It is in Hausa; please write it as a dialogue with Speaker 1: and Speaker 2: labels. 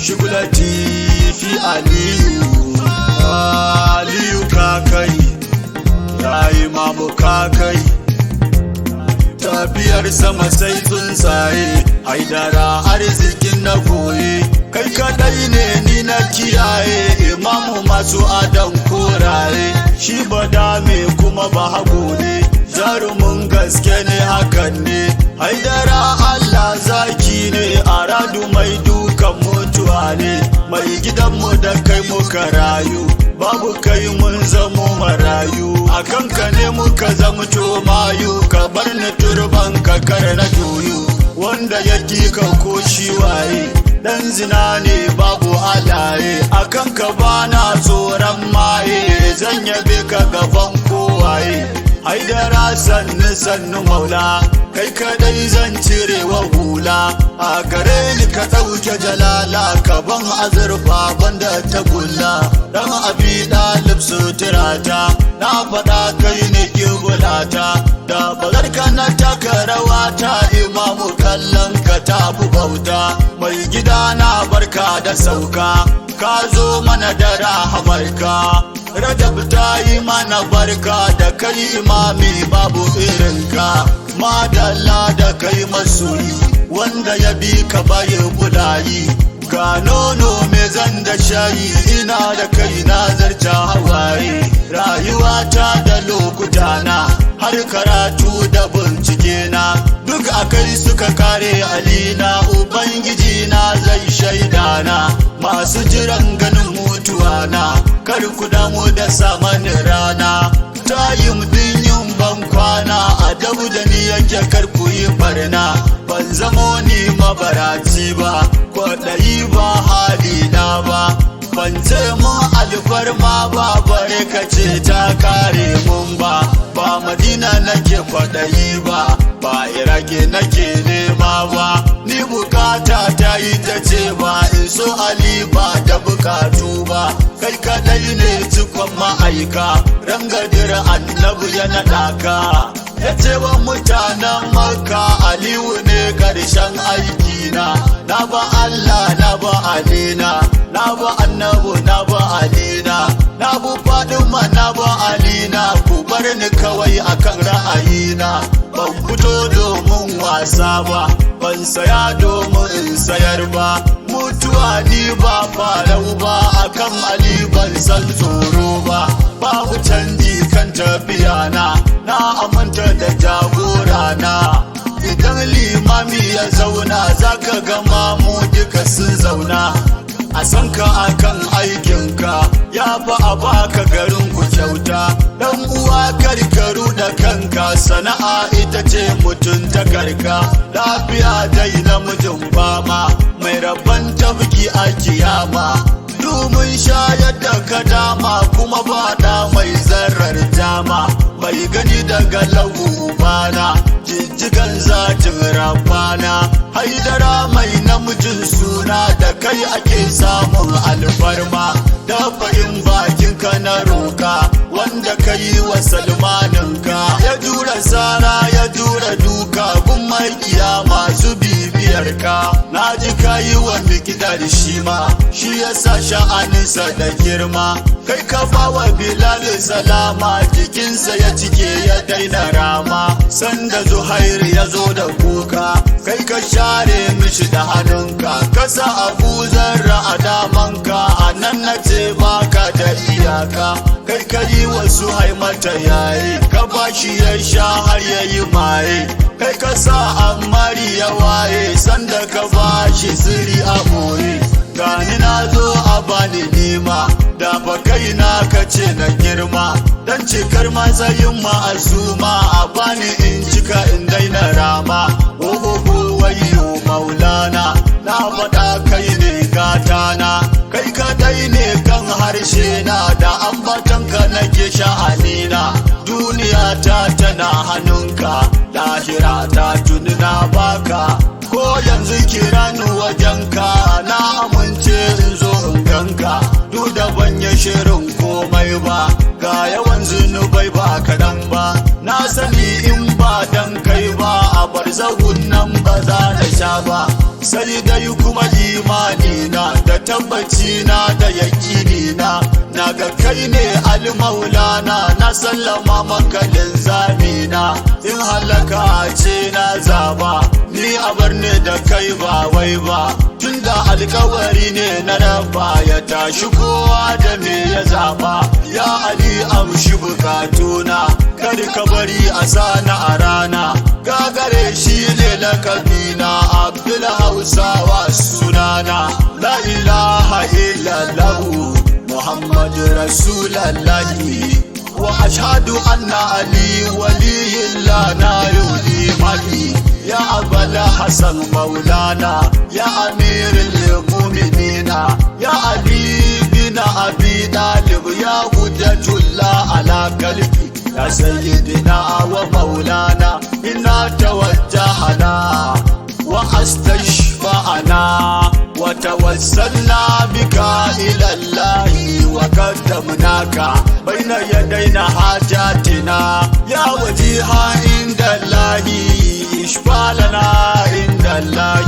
Speaker 1: shugulati fi Aliyu kakai ya imamu kakai tafiyar sama sai tsuntsaye haidara arzikin na koyi kai kadai ne ni na kiyaye imamu masu adam koraye shi bada me kuma ba hago ne jarumin gaske ne hakan ne haidara Allah zaki ne aradu mai dukan mutuwa ne mai gidanmu da kai muka rayu babu kai mun zamo marayu akan ka ne muka zamto mayu ka bar ni turban ka kar na juyu wanda yake ka ko shi waye dan zina ne babu alaye akan ka bana tsoron maye zan yabe ka gaban kowaye haidara sannu sannu maula kai kadai zan cire wa hula a gare ni ka ɗauke jalala ka ban azurfa banda ta gulla dan abi ɗalib suturata na faɗa kai ne kibulata da bazarka na taka rawata imamu kallon ka tafi bauta mai gida na barka da sauka ka zo mana da rahamarka Rajab ta yi mana barka da kai imami babu irinka madalla da kai masoyi wanda ya bi ka baye bulayi ga nono me zan da shayi ina da kai na zarta hawaye rayuwata da lokutana har karatu da bincike na duk akai suka kare alina ubangiji na zai shaida na masu jiran ganin mutuwa na kar ku damu da saman rana tayin din yin ban kwana a dabu da ni yake kar ku yi barna ban zamo ni mabaraci ba kwaɗayi ba halina ba ban ce mun alfarma ba bare ka ce ta kare mun ba madina nake kwaɗayi ba irage nake nema ba ni bukata ta yi ta ce ba in so ali ba da bukatu ba kai kadai ne cikon ma'aika rangadir annabi ya naɗa ka ya ce wa mutanen Makka Aliyu ne karshen aikina na ba Allah na ba Alina na ba annabu na ba Alina na bu Fadima na ba Alina ku bar ni kawai akan ra'ayina ban fito domin wasa ba ban saya domin in sayar ba mutuwa ni ba farau ba akan Ali ban san tsoro ba babu canji kan tafiya na aminta da jagora na idan limami ya zauna zaka ga mamu duka sun zauna a san ka akan aikinka ya fa a baka garin ku kyauta dan uwa karkaru da kanka sana'a ita ce mutunta karka lafiya dai namijin fama mai rabban tabki a kiyama domin shayar da ka dama kuma ba da mai zarar dama mai gani daga lagu bana jijjigan zatin rabana haidara mai namijin suna da kai ake samun alfarma da fahim bakinka na roka wanda ka yi wa salmaninka ya jura sara ya jura duka gun makiya masu bibiyarka na ji ka yi wa mikidar shi ma shi ya sa sha'aninsa da girma kai ka bawa bilal salama jikinsa ya cike ya daina rama sanda zuhair ya zo da kuka kai ka share mishi da hannunka ka sa abu zarra a damanka a nan na ce baka da iyaka kai ka yi wasu haimata yayi ka bashi ya sha har ya yi maye kai ka sa ammari ya waye sanda ka bashi siri a boye gani na zo a bani nima da fa kai na ka ce na girma dan cikar matsayin ma'azuma a bani in cika in daina rama ohoho wayo maulana na faɗa kai ne gatana kai kadai ne kan harshe na da ambatanka nake sha'anina duniya ta tana hannunka lahira ta tuni na baka ko yanzu kiran wajenka na amince in zo in ganka duk da ban yi shirin komai ba ga yawan zunubai ba kaɗan ba na sani in ba dan kai ba a barzagun nan ba za na sha ba sai dai kuma imani na da tabbaci na da yakini na ga kai ne almaulana na sallama maka linzamina in halaka ce na zaba ni a bar ne da kai ba wai ba tunda alkawari ne na raba ya tashi kowa da me ya zaba ya ali amshi bukatuna kar ka bari a sana a rana gagare shi ne lakabina Abdul Hausawa sunana la ilaha illallah Muhammad Rasulullahi wa ashhadu anna ali waliyullah na yuli mali ya abul hasan maulana ya amirul mu'minina ya ali bin abi talib ya hujjatullah ala qalbi ya sayyidina wa maulana inna tawajjahna wa astashfa'na wa tawassalna bika ila Allah wa qaddamnaka baina yadayna hajatina ya wajiha inda Allah ishfa lana inda Allah